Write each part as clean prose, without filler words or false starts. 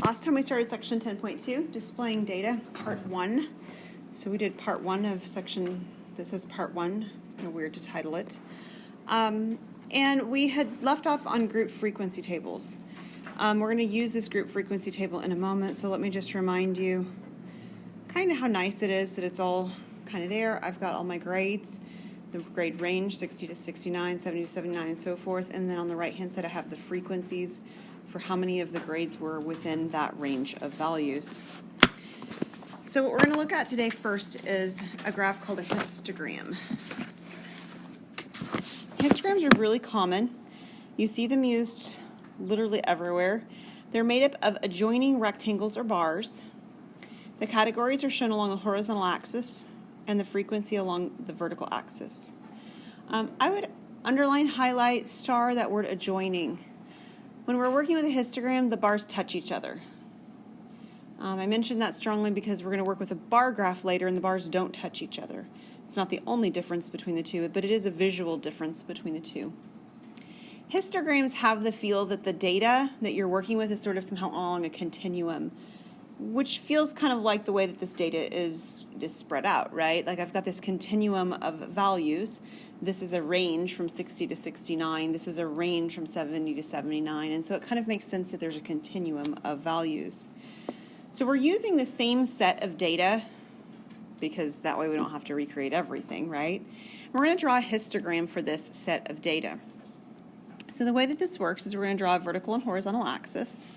Last time we started section 10.2, displaying data, part 1. So we did part 1 of section, this is part 1. It's kind of weird to title it. And we had left off on group frequency tables. We're going to use this group frequency table in a moment, so let me just remind you kind of how nice it is that it's all kind of there. I've got all my grades, the grade range, 60 to 69, 70 to 79, and so forth. And then on the right-hand side, I have the frequencies for how many of the grades were within that range of values. So what we're going to look at today first is a graph called a histogram. Histograms are really common. You see them used literally everywhere. They're made up of adjoining rectangles or bars. The categories are shown along the horizontal axis and the frequency along the vertical axis. I would underline, highlight, star that word adjoining. When we're working with a histogram, the bars touch each other. I mentioned that strongly because we're going to work with a bar graph later and the bars don't touch each other. It's not the only difference between the two, but it is a visual difference between the two. Histograms have the feel that the data that you're working with is sort of somehow along a continuum, which feels kind of like the way that this data is spread out, right? Like I've got this continuum of values. This is a range from 60 to 69. This is a range from 70 to 79. And so it kind of makes sense that there's a continuum of values. So we're using the same set of data because that way we don't have to recreate everything, right? We're going to draw a histogram for this set of data. So the way that this works is we're going to draw a vertical and horizontal axis,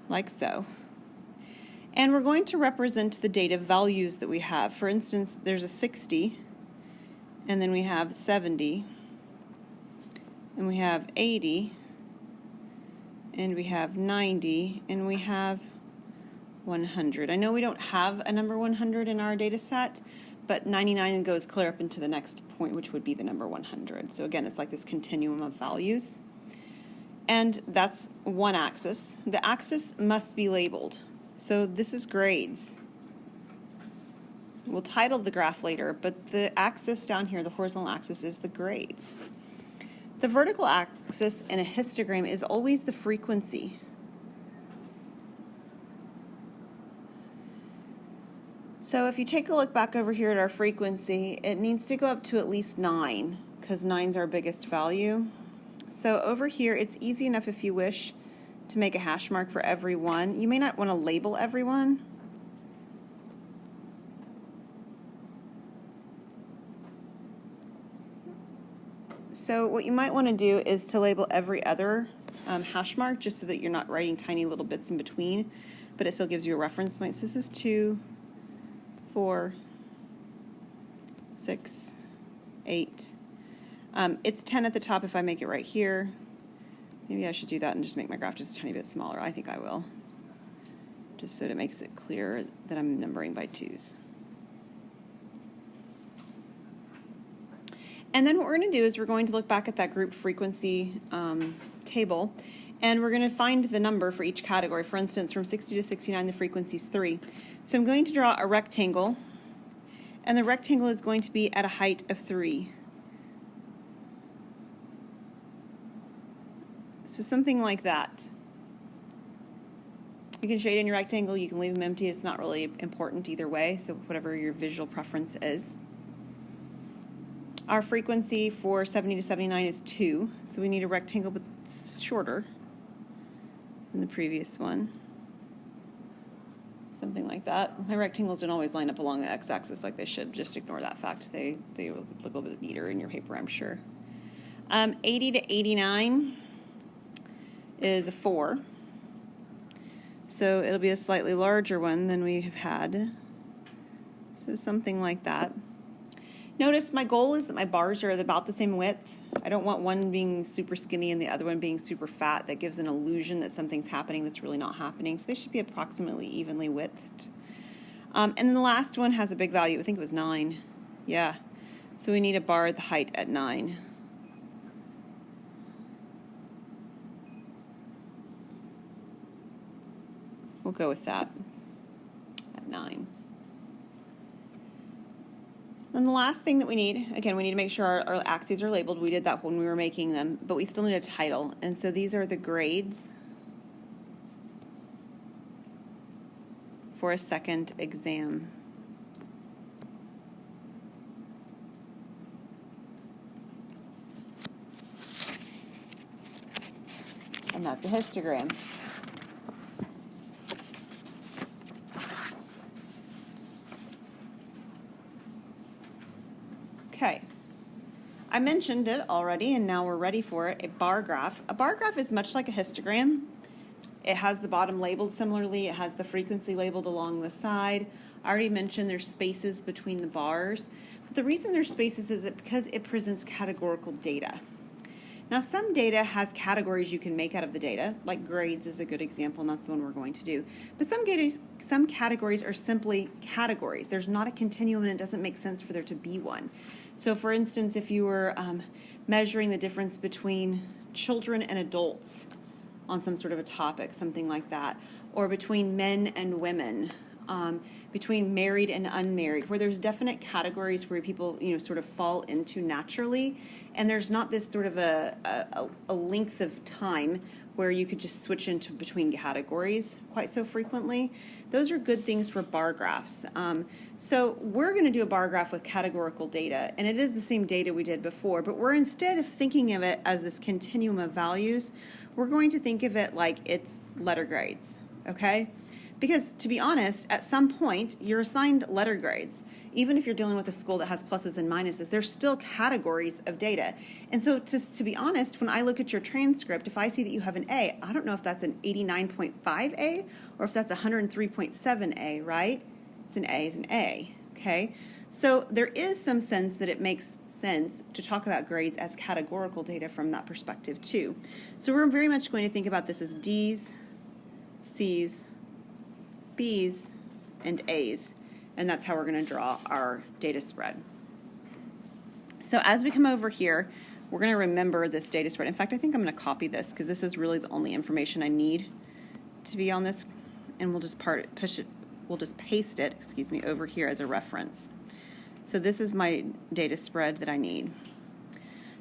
like so. And we're going to represent the data values that we have. For instance, there's a 60, and then we have 70, and we have 80, and we have 90, and we have 100. I know we don't have a number 100 in our data set, but 99 goes clear up into the next point, which would be the number 100. So again, it's like this continuum of values. And that's one axis. The axis must be labeled. So this is grades. We'll title the graph later, but the axis down here, the horizontal axis, is the grades. The vertical axis in a histogram is always the frequency. So if you take a look back over here at our frequency, it needs to go up to at least 9, because 9 is our biggest value. So over here, it's easy enough if you wish to make a hash mark for every one. You may not want to label every one. So what you might want to do is to label every other hash mark, just so that you're not writing tiny little bits in between, but it still gives you a reference point. So this is 2, 4, 6, 8. It's 10 at the top if I make it right here. Maybe I should do that and just make my graph just a tiny bit smaller. I think I will, just so that it makes it clear that I'm numbering by 2s. And then what we're going to do is we're going to look back at that group frequency table, and we're going to find the number for each category. For instance, from 60 to 69, the frequency is 3. So I'm going to draw a rectangle, and the rectangle is going to be at a height of 3. So something like that. You can shade in your rectangle, you can leave them empty. It's not really important either way, so whatever your visual preference is. Our frequency for 70 to 79 is 2, so we need a rectangle but shorter than the previous one. Something like that. My rectangles don't always line up along the x-axis like they should. Just ignore that fact. They look a little bit neater in your paper, I'm sure. 80 to 89 is a 4. So it'll be a slightly larger one than we have had. So something like that. Notice my goal is that my bars are about the same width. I don't want one being super skinny and the other one being super fat. That gives an illusion that something's happening that's really not happening. So they should be approximately evenly widthed. And then the last one has a big value. I think it was 9. Yeah. So we need a bar at the height at 9. We'll go with that at 9. Then the last thing that we need, again, we need to make sure our axes are labeled. We did that when we were making them, but we still need a title. And so these are the grades. for a second exam. And that's a histogram. Okay. I mentioned it already, and now we're ready for it, a bar graph. A bar graph is much like a histogram. It has the bottom labeled similarly. It has the frequency labeled along the side. I already mentioned there's spaces between the bars. But the reason there's spaces is because it presents categorical data. Now, some data has categories you can make out of the data, like grades is a good example, and that's the one we're going to do. But some categories are simply categories. There's not a continuum, and it doesn't make sense for there to be one. So, for instance, if you were measuring the difference between children and adults on some sort of a topic, something like that, or between men and women, between married and unmarried, where there's definite categories where people, sort of fall into naturally, and there's not this sort of a length of time where you could just switch into between categories quite so frequently. Those are good things for bar graphs. So we're going to do a bar graph with categorical data, and it is the same data we did before, but we're, instead of thinking of it as this continuum of values, we're going to think of it like it's letter grades, okay? Because, to be honest, at some point, you're assigned letter grades. Even if you're dealing with a school that has pluses and minuses, there's still categories of data. And so, to be honest, when I look at your transcript, if I see that you have an A, I don't know if that's an 89.5A or if that's 103.7A, right? It's an A is an A, okay? So there is some sense that it makes sense to talk about grades as categorical data from that perspective, too. So we're very much going to think about this as D's, C's, B's, and A's, and that's how we're going to draw our data spread. So as we come over here, we're going to remember this data spread. In fact, I think I'm going to copy this because this is really the only information I need to be on this, and we'll just paste it, over here as a reference. So this is my data spread that I need.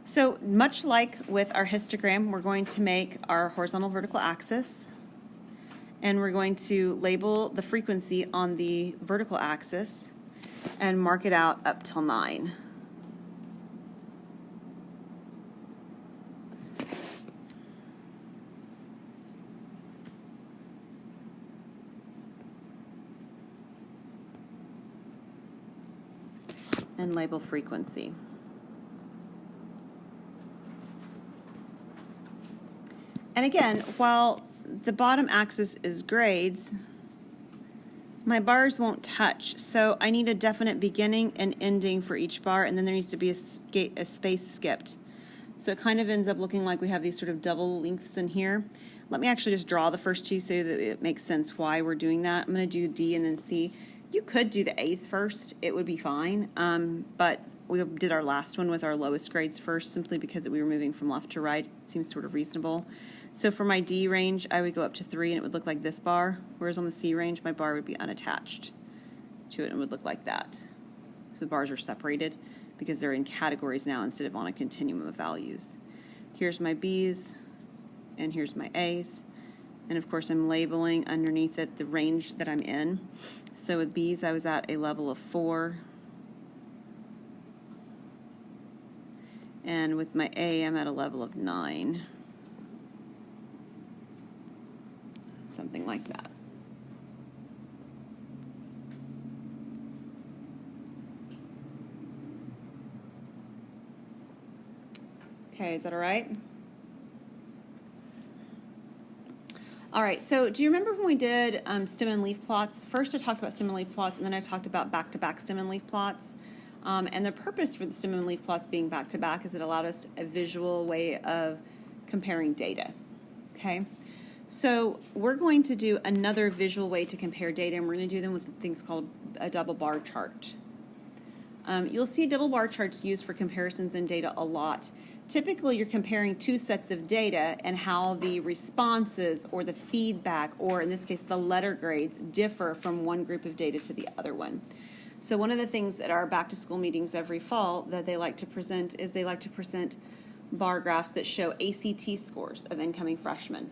So much like with our histogram, we're going to make our horizontal vertical axis, and we're going to label the frequency on the vertical axis and mark it out up till 9. And label frequency. And again, while the bottom axis is grades, my bars won't touch. So I need a definite beginning and ending for each bar, and then there needs to be a space skipped. So it kind of ends up looking like we have these sort of double lengths in here. Let me actually just draw the first two so that it makes sense why we're doing that. I'm going to do D and then C. You could do the A's first. It would be fine. But we did our last one with our lowest grades first simply because we were moving from left to right. It seems sort of reasonable. So for my D range, I would go up to 3 and it would look like this bar, whereas on the C range, my bar would be unattached to it and would look like that. So the bars are separated because they're in categories now instead of on a continuum of values. Here's my B's and here's my A's. And of course, I'm labeling underneath it the range that I'm in. So with B's, I was at a level of 4. And with my A, I'm at a level of 9. Something like that. Okay, is that all right? All right, so do you remember when we did stem and leaf plots? First I talked about stem and leaf plots, and then I talked about back-to-back stem and leaf plots. And the purpose for the stem and leaf plots being back-to-back is it allowed us a visual way of comparing data, okay? So we're going to do another visual way to compare data, and we're going to do them with things called a double bar chart. You'll see double bar charts used for comparisons in data a lot. Typically, you're comparing two sets of data and how the responses or the feedback, or in this case, the letter grades, differ from one group of data to the other one. So one of the things at our back-to-school meetings every fall that they like to present is they like to present bar graphs that show ACT scores of incoming freshmen.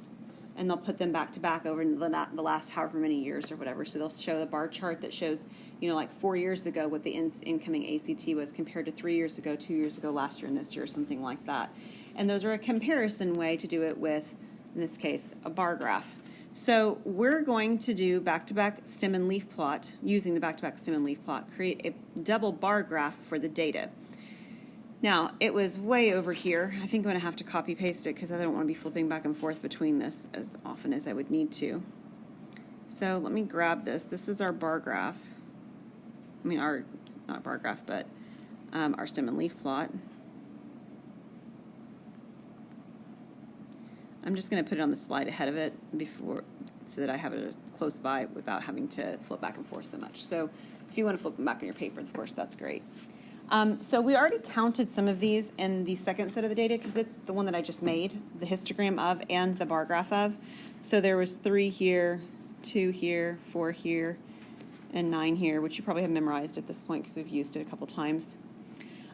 and they'll put them back to back over the last however many years or whatever. So they'll show a bar chart that shows, like 4 years ago what the incoming ACT was compared to 3 years ago, 2 years ago, last year, and this year, something like that. And those are a comparison way to do it with, in this case, a bar graph. So we're going to do back-to-back stem and leaf plot, using the back-to-back stem and leaf plot, create a double bar graph for the data. Now, it was way over here. I think I'm going to have to copy paste it because I don't want to be flipping back and forth between this as often as I would need to. So let me grab this. This was our bar graph. I mean, not bar graph, but our stem and leaf plot. I'm just going to put it on the slide ahead of it so that I have it close by without having to flip back and forth so much. So if you want to flip them back on your paper, of course, that's great. So we already counted some of these in the second set of the data because it's the one that I just made, the histogram of and the bar graph of. So there was 3 here, 2 here, 4 here, and 9 here, which you probably have memorized at this point because we've used it a couple times.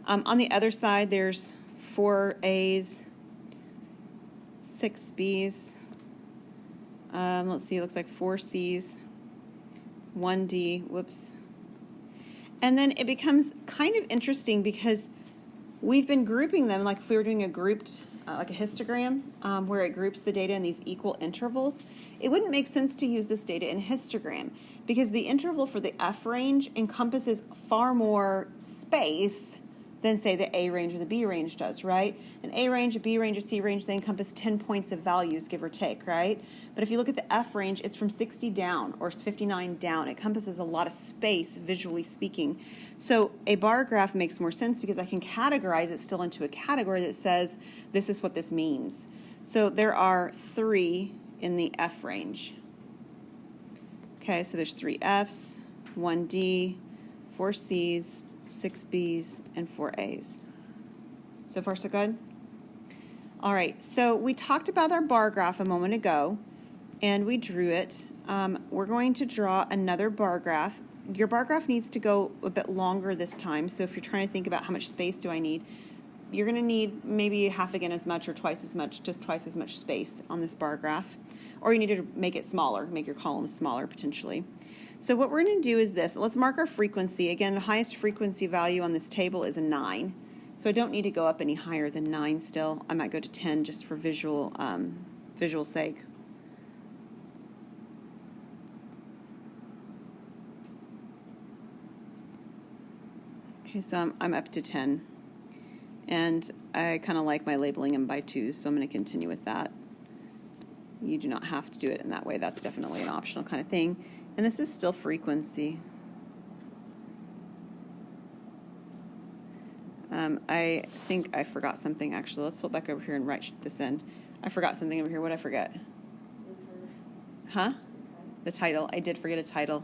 On the other side, there's 4 A's, 6 B's, let's see, it looks like 4 C's, 1 D, whoops. And then it becomes kind of interesting because we've been grouping them like if we were doing a grouped, like a histogram, where it groups the data in these equal intervals. It wouldn't make sense to use this data in histogram because the interval for the F range encompasses far more space than, say, the A range or the B range does, right? An A range, a B range, a C range, they encompass 10 points of values, give or take, right? But if you look at the F range, it's from 60 down or 59 down. It encompasses a lot of space, visually speaking. So a bar graph makes more sense because I can categorize it still into a category that says this is what this means. So there are 3 in the F range. Okay, so there's 3 Fs, 1 D, 4 Cs, 6 B's, and 4 A's. So far, so good? All right, so we talked about our bar graph a moment ago, and we drew it. We're going to draw another bar graph. Your bar graph needs to go a bit longer this time, so if you're trying to think about how much space do I need, you're going to need maybe half again as much or twice as much, just twice as much space on this bar graph. Or you need to make it smaller, make your columns smaller potentially. So what we're going to do is this. Let's mark our frequency. Again, the highest frequency value on this table is a 9. So I don't need to go up any higher than 9 still. I might go to 10 just for visual sake. Okay, so I'm up to 10. And I kind of like my labeling them by 2, so I'm going to continue with that. You do not have to do it in that way. That's definitely an optional kind of thing. And this is still frequency. I think I forgot something, actually. Let's flip back over here and write this in. I forgot something over here. What did I forget? Huh? The title. I did forget a title.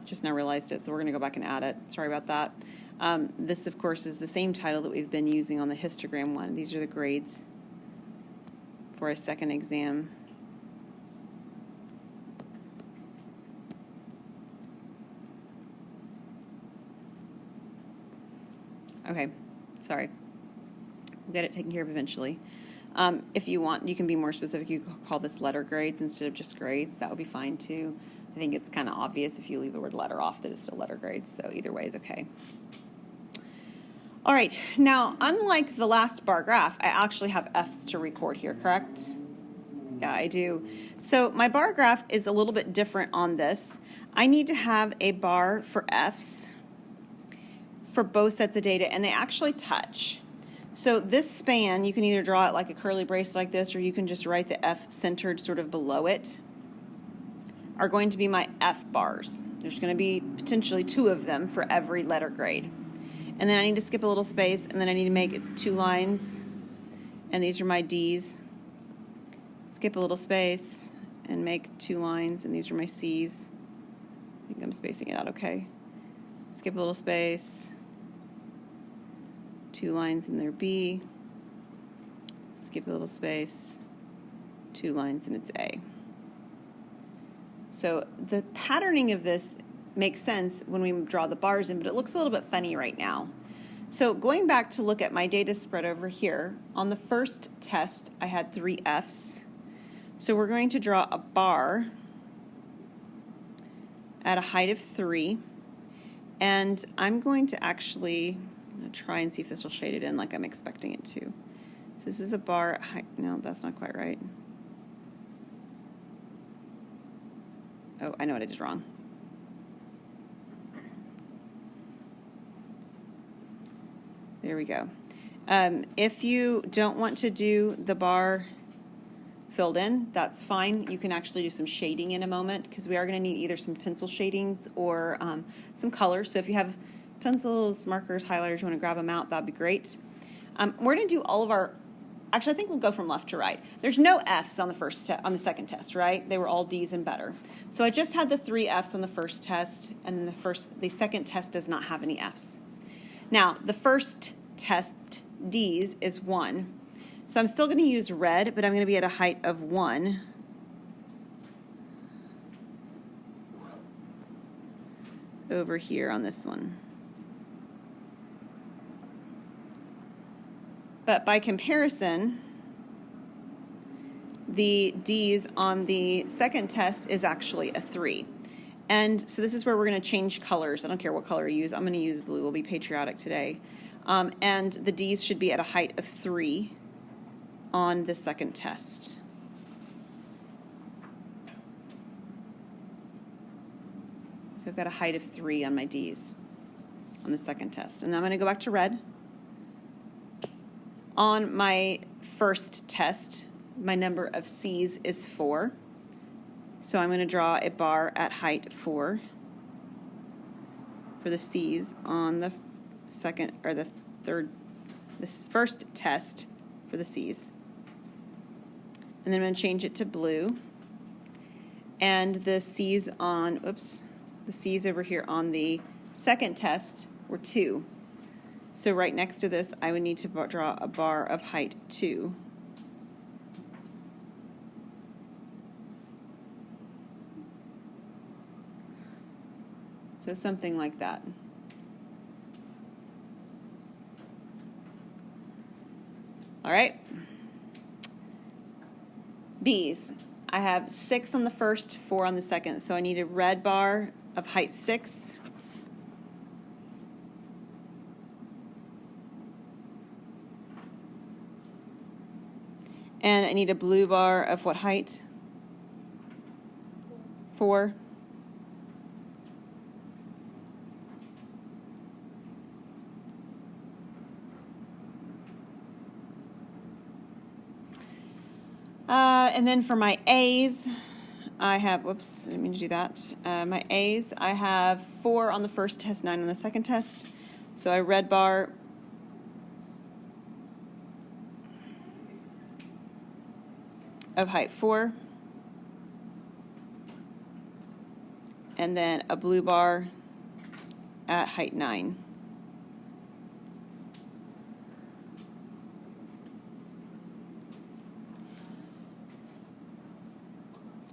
Just now realized it, so we're going to go back and add it. Sorry about that. This, of course, is the same title that we've been using on the histogram one. These are the grades for a second exam. Okay, sorry. We'll get it taken care of eventually. If you want, you can be more specific. You can call this letter grades instead of just grades. That would be fine too. I think it's kind of obvious if you leave the word letter off that it's still letter grades, so either way is okay. All right, now unlike the last bar graph, I actually have F's to record here, correct? Yeah, I do. So my bar graph is a little bit different on this. I need to have a bar for F's for both sets of data, and they actually touch. So this span, you can either draw it like a curly brace like this, or you can just write the F centered sort of below it, are going to be my F bars. There's going to be potentially 2 of them for every letter grade. And then I need to skip a little space, and then I need to make 2 lines, and these are my D's. Skip a little space and make 2 lines, and these are my C's. I think I'm spacing it out okay. Skip a little space, 2 lines in their B, skip a little space, 2 lines and it's A. So the patterning of this makes sense when we draw the bars in, but it looks a little bit funny right now. So going back to look at my data spread over here, on the first test I had 3 F's. So we're going to draw a bar at a height of 3, and I'm going to actually try and see if this will shade it in like I'm expecting it to. So this is a bar at height, no, that's not quite right. Oh, I know what I did wrong. There we go. If you don't want to do the bar filled in, that's fine. You can actually do some shading in a moment because we are going to need either some pencil shadings or some colors. So if you have pencils, markers, highlighters, you want to grab them out, that'd be great. We're going to do all of our, actually I think we'll go from left to right. There's no F's on the second test, right? They were all D's and better. So I just had the 3 F's on the first test, and then the second test does not have any F's. Now, the first test, D's, is 1. So I'm still going to use red, but I'm going to be at a height of 1. Over here on this one. But by comparison, the D's on the second test is actually a 3. And so this is where we're going to change colors. I don't care what color you use. I'm going to use blue. We'll be patriotic today. And the D's should be at a height of 3 on the second test. So I've got a height of 3 on my D's on the second test. And then I'm going to go back to red. On my first test, my number of C's is 4. So I'm going to draw a bar at height 4 for the C's on the first test for the C's. And then I'm going to change it to blue. And the C's the C's over here on the second test were 2. So right next to this, I would need to draw a bar of height 2. So something like that. All right. B's. I have 6 on the first, 4 on the second. So I need a red bar of height 6. And I need a blue bar of what height? 4. And then for my A's, I have, whoops, I didn't mean to do that. My A's, I have 4 on the first test, 9 on the second test. So I red bar of height 4. And then a blue bar at height 9.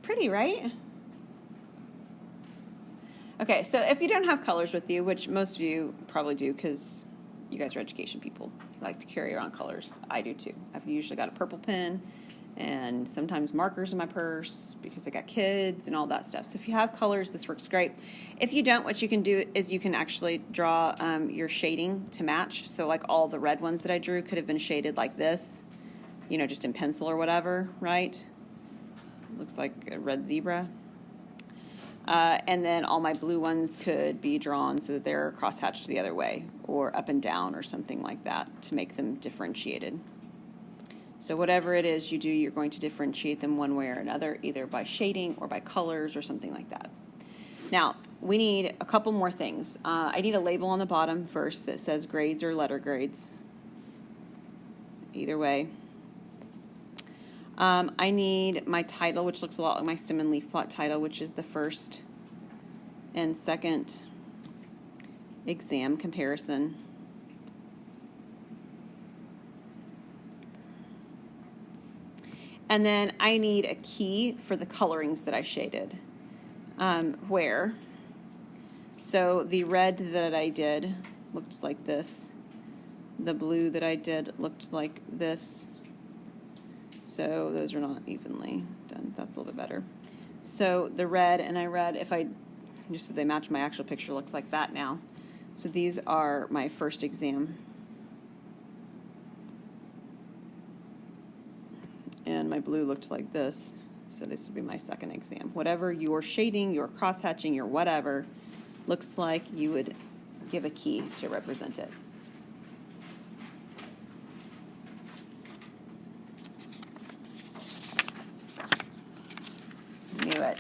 Pretty, right? Okay, so if you don't have colors with you, which most of you probably do because you guys are education people, you like to carry around colors. I do too. I've usually got a purple pen and sometimes markers in my purse because I got kids and all that stuff. So if you have colors, this works great. If you don't, what you can do is you can actually draw your shading to match. So like all the red ones that I drew could have been shaded like this, you know, just in pencil or whatever, right? Looks like a red zebra. And then all my blue ones could be drawn so that they're crosshatched the other way or up and down or something like that to make them differentiated. So whatever it is you do, you're going to differentiate them one way or another, either by shading or by colors or something like that. Now, we need a couple more things. I need a label on the bottom first that says grades or letter grades. Either way. I need my title, which looks a lot like my stem and leaf plot title, which is the first and second exam comparison. And then I need a key for the colorings that I shaded. Where? So the red that I did looked like this. The blue that I did looked like this. So those are not evenly done. That's a little bit better. So the red, and I read, if I just so they match my actual picture, looks like that now. So these are my first exam. And my blue looked like this. So this would be my second exam. Whatever your shading, your cross-hatching, your whatever looks like, you would give a key to represent it. Knew it.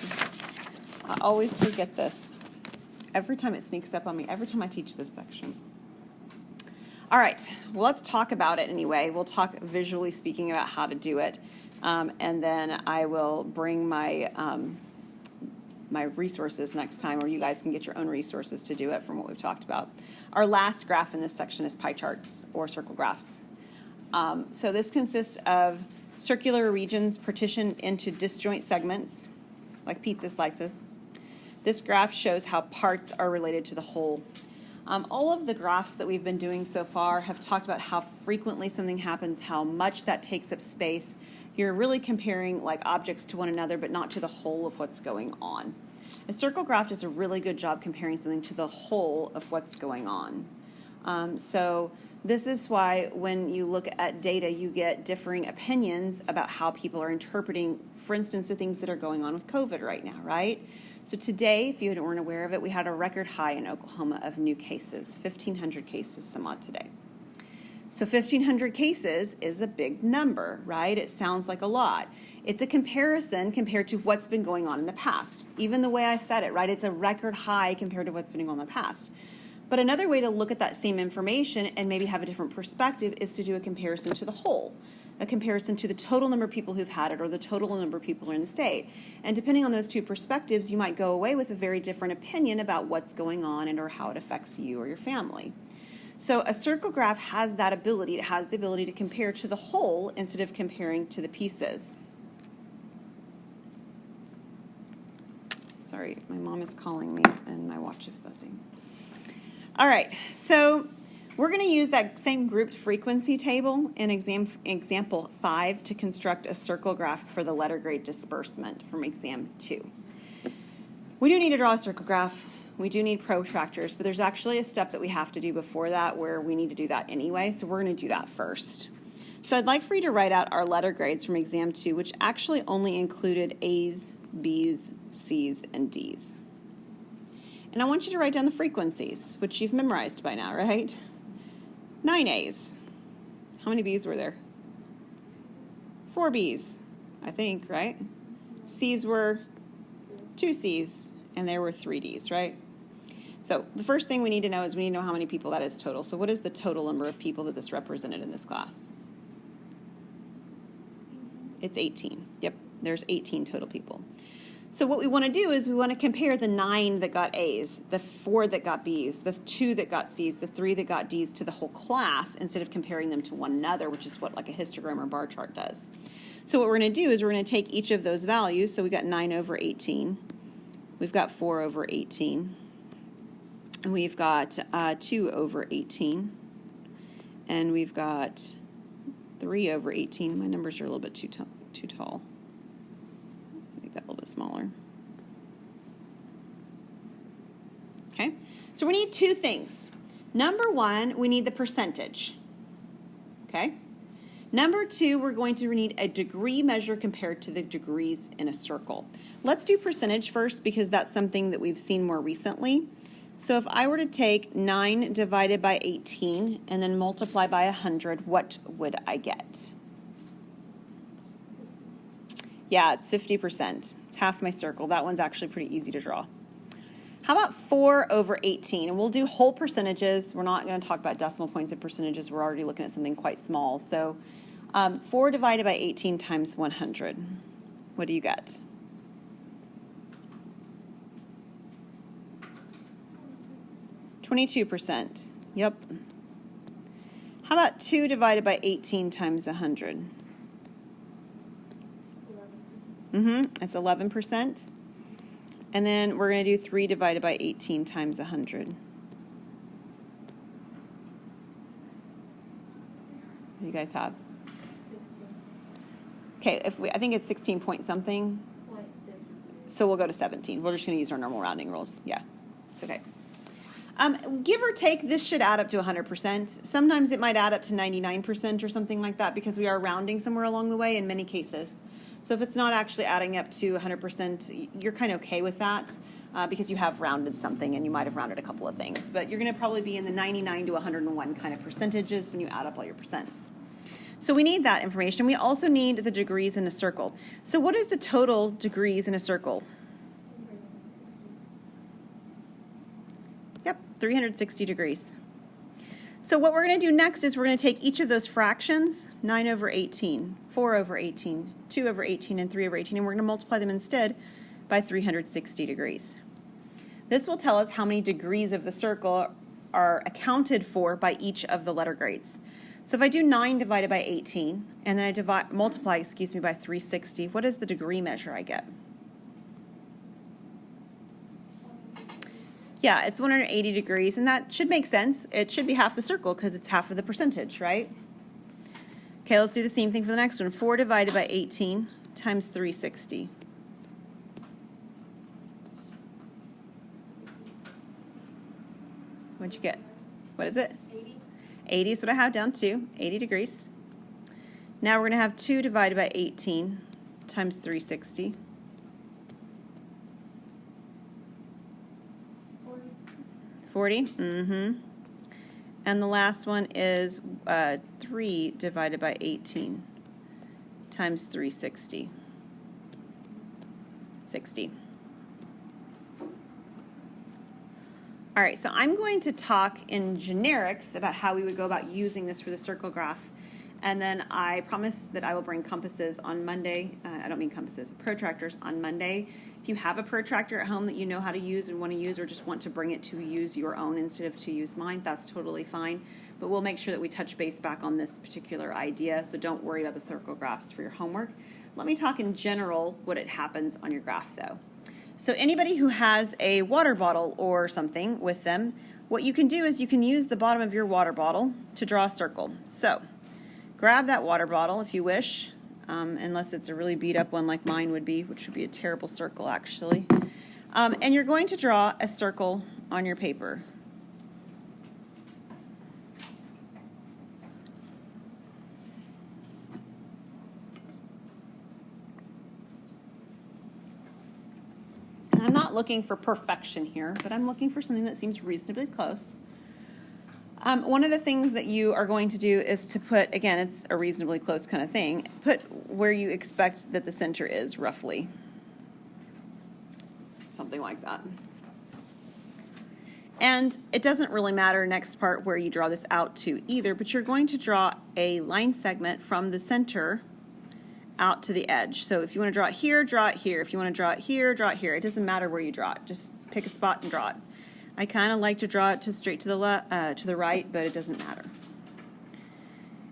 I always forget this. Every time it sneaks up on me, every time I teach this section. All right, well, let's talk about it anyway. We'll talk visually speaking about how to do it. And then I will bring my my resources next time, or you guys can get your own resources to do it from what we've talked about. Our last graph in this section is pie charts or circle graphs. So this consists of circular regions partitioned into disjoint segments, like pizza slices. This graph shows how parts are related to the whole. All of the graphs that we've been doing so far have talked about how frequently something happens, how much that takes up space. You're really comparing like objects to one another, but not to the whole of what's going on. A circle graph does a really good job comparing something to the whole of what's going on. So this is why when you look at data, you get differing opinions about how people are interpreting, for instance, the things that are going on with COVID right now, right? So today, if you weren't aware of it, we had a record high in Oklahoma of new cases, 1,500 cases some odd today. So 1,500 cases is a big number, right? It sounds like a lot. It's a comparison compared to what's been going on in the past. Even the way I said it, right? It's a record high compared to what's been going on in the past. But another way to look at that same information and maybe have a different perspective is to do a comparison to the whole, a comparison to the total number of people who've had it or the total number of people who are in the state. And depending on those two perspectives, you might go away with a very different opinion about what's going on and or how it affects you or your family. So a circle graph has that ability. It has the ability to compare to the whole instead of comparing to the pieces. Sorry, my mom is calling me and my watch is buzzing. All right, so we're going to use that same grouped frequency table in example 5 to construct a circle graph for the letter grade disbursement from exam 2. We do need to draw a circle graph. We do need protractors, but there's actually a step that we have to do before that where we need to do that anyway, so we're going to do that first. So I'd like for you to write out our letter grades from exam 2, which actually only included A's, B's, C's, and D's. And I want you to write down the frequencies, which you've memorized by now, right? 9 A's. How many B's were there? 4 B's, I think, right? C's were 2 C's, and there were 3 D's, right? So the first thing we need to know is we need to know how many people that is total. So what is the total number of people that this represented in this class? It's 18. Yep, there's 18 total people. So what we want to do is we want to compare the 9 that got A's, the 4 that got B's, the 2 that got C's, the 3 that got D's to the whole class instead of comparing them to one another, which is what like a histogram or bar chart does. So what we're going to do is we're going to take each of those values. So we got 9 over 18. We've got 4 over 18. And we've got 2 over 18. And we've got 3 over 18. My numbers are a little bit too tall. Make that a little bit smaller. Okay, so we need 2 things. Number 1, we need the percentage. Okay. Number 2, we're going to need a degree measure compared to the degrees in a circle. Let's do percentage first because that's something that we've seen more recently. So if I were to take 9 divided by 18 and then multiply by 100, what would I get? Yeah, it's 50%. It's half my circle. That one's actually pretty easy to draw. How about 4 over 18? And we'll do whole percentages. We're not going to talk about decimal points and percentages. We're already looking at something quite small. So 4 divided by 18 times 100. What do you get? %. Yep. How about 2 divided by 18 times 100? It's 11%. And then we're going to do 3 divided by 18 times 100. What do you guys have? Okay, I think it's 16 point something. So we'll go to 17. We're just going to use our normal rounding rules. Yeah, it's okay. Give or take, this should add up to 100%. Sometimes it might add up to 99% or something like that because we are rounding somewhere along the way in many cases. So if it's not actually adding up to 100%, you're kind of okay with that because you have rounded something and you might have rounded a couple of things. But you're going to probably be in the 99 to 101 kind of percentages when you add up all your percents. So we need that information. We also need the degrees in a circle. So what is the total degrees in a circle? Yep, 360 degrees. So what we're going to do next is we're going to take each of those fractions, 9 over 18, 4 over 18, 2 over 18, and 3 over 18, and we're going to multiply them instead by 360 degrees. This will tell us how many degrees of the circle are accounted for by each of the letter grades. So if I do 9 divided by 18, and then I multiply by 360, what is the degree measure I get? Yeah, it's 180 degrees, and that should make sense. It should be half the circle because it's half of the percentage, right? Okay, let's do the same thing for the next one. 4 divided by 18 times 360. What'd you get? What is it? 80. 80 is what I have down to, 80 degrees. Now we're going to have 2 divided by 18 times 360. 40? Mm-hmm. And the last one is 3 divided by 18 times 360. 60. All right, so I'm going to talk in generics about how we would go about using this for the circle graph. And then I promise that I will bring compasses on Monday. I don't mean compasses, protractors on Monday. If you have a protractor at home that you know how to use and want to use or just want to bring it to use your own instead of to use mine, that's totally fine. But we'll make sure that we touch base back on this particular idea, so don't worry about the circle graphs for your homework. Let me talk in general what it happens on your graph, though. So anybody who has a water bottle or something with them, what you can do is you can use the bottom of your water bottle to draw a circle. So grab that water bottle if you wish, unless it's a really beat up one like mine would be, which would be a terrible circle actually. And you're going to draw a circle on your paper. And I'm not looking for perfection here, but I'm looking for something that seems reasonably close. One of the things that you are going to do is to put, again, it's a reasonably close kind of thing, put where you expect that the center is, roughly. Something like that. And it doesn't really matter next part where you draw this out to either, but you're going to draw a line segment from the center out to the edge. So if you want to draw it here, draw it here. If you want to draw it here, draw it here. It doesn't matter where you draw it. Just pick a spot and draw it. I kind of like to draw it straight to the right, but it doesn't matter.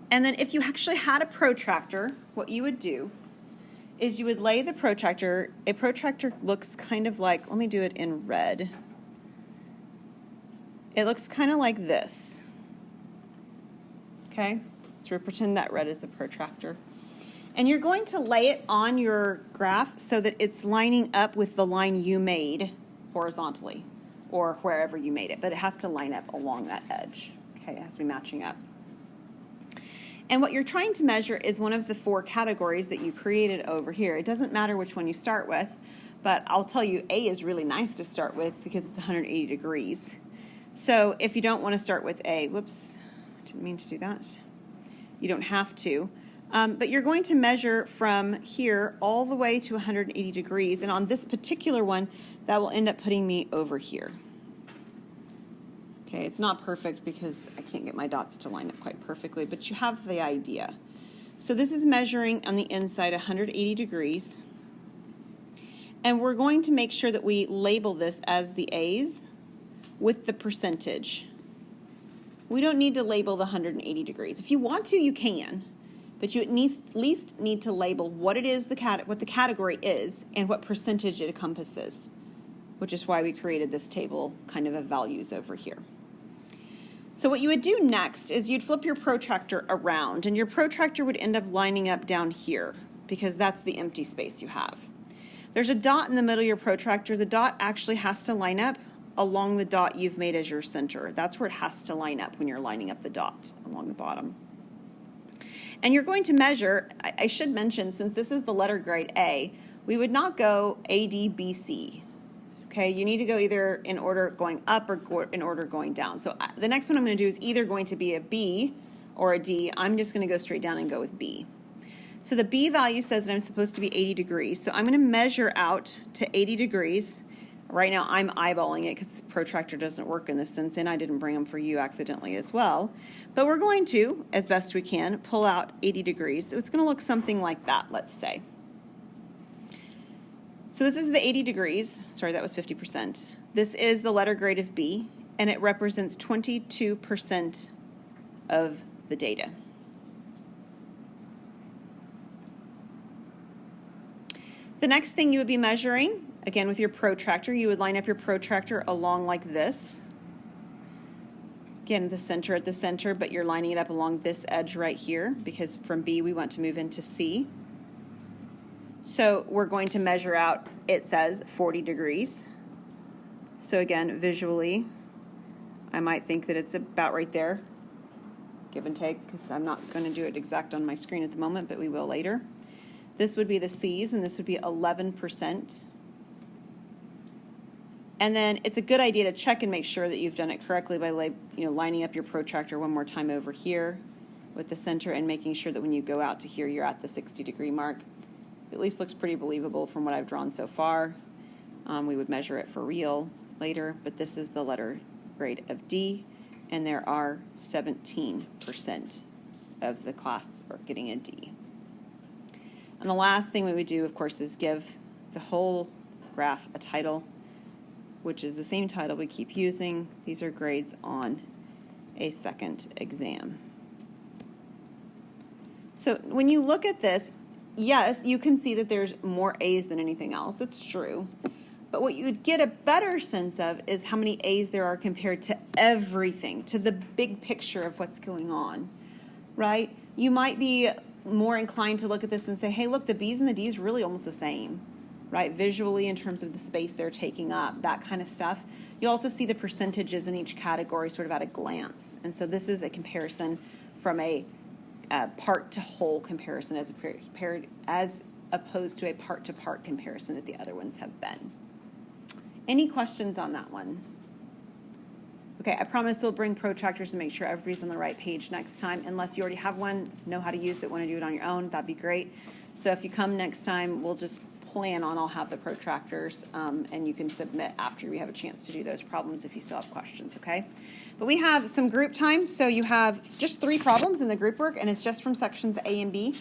And then if you actually had a protractor, what you would do is you would lay the protractor. A protractor looks kind of like, let me do it in red. It looks kind of like this. Okay? So we're pretending that red is the protractor. And you're going to lay it on your graph so that it's lining up with the line you made horizontally, or wherever you made it, but it has to line up along that edge. Okay, it has to be matching up. And what you're trying to measure is one of the 4 categories that you created over here. It doesn't matter which one you start with, but I'll tell you A is really nice to start with because it's 180 degrees. So if you don't want to start with A, whoops, didn't mean to do that. You don't have to. But you're going to measure from here all the way to 180 degrees, and on this particular one, that will end up putting me over here. Okay, it's not perfect because I can't get my dots to line up quite perfectly, but you have the idea. So this is measuring on the inside 180 degrees, and we're going to make sure that we label this as the A's with the percentage. We don't need to label the 180 degrees. If you want to, you can. But you at least need to label what it is, what the category is, and what percentage it encompasses, which is why we created this table kind of values over here. So what you would do next is you'd flip your protractor around, and your protractor would end up lining up down here because that's the empty space you have. There's a dot in the middle of your protractor. The dot actually has to line up along the dot you've made as your center. That's where it has to line up when you're lining up the dot along the bottom. And you're going to measure, I should mention, since this is the letter grade A, we would not go A, D, B, C. Okay, you need to go either in order going up or in order going down. So the next one I'm going to do is either going to be a B or a D. I'm just going to go straight down and go with B. So the B value says that I'm supposed to be 80 degrees. So I'm going to measure out to 80 degrees. Right now I'm eyeballing it because the protractor doesn't work in this sense, and I didn't bring them for you accidentally as well. But we're going to, as best we can, pull out 80 degrees. So it's going to look something like that, let's say. So this is the 80 degrees. Sorry, that was 50%. This is the letter grade of B, and it represents 22% of the data. The next thing you would be measuring, again with your protractor, you would line up your protractor along like this. Again, the center at the center, but you're lining it up along this edge right here because from B we want to move into C. So we're going to measure out, it says 40 degrees. So again, visually, I might think that it's about right there, give and take, because I'm not going to do it exact on my screen at the moment, but we will later. This would be the C's, and this would be 11%. And then it's a good idea to check and make sure that you've done it correctly by lining up your protractor one more time over here with the center and making sure that when you go out to here, you're at the 60-degree mark. It at least looks pretty believable from what I've drawn so far. We would measure it for real later, but this is the letter grade of D, and there are 17% of the class are getting a D. And the last thing we would do, of course, is give the whole graph a title, which is the same title we keep using. These are grades on a second exam. So when you look at this, yes, you can see that there's more A's than anything else. That's true. But what you would get a better sense of is how many A's there are compared to everything, to the big picture of what's going on, right? You might be more inclined to look at this and say, hey, look, the B's and the D's are really almost the same, right? Visually, in terms of the space they're taking up, that kind of stuff. You also see the percentages in each category sort of at a glance. And so this is a comparison from a part to whole comparison as opposed to a part to part comparison that the other ones have been. Any questions on that one? Okay, I promise we'll bring protractors to make sure everybody's on the right page next time. Unless you already have one, know how to use it, want to do it on your own, that'd be great. So if you come next time, we'll just plan on I'll have the protractors, and you can submit after we have a chance to do those problems if you still have questions, okay? But we have some group time, so you have just 3 problems in the group work, and it's just from sections A and B.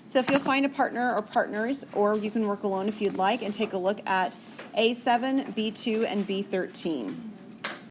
So if you'll find a partner or partners, or you can work alone if you'd like, and take a look at A7, B2, and B13.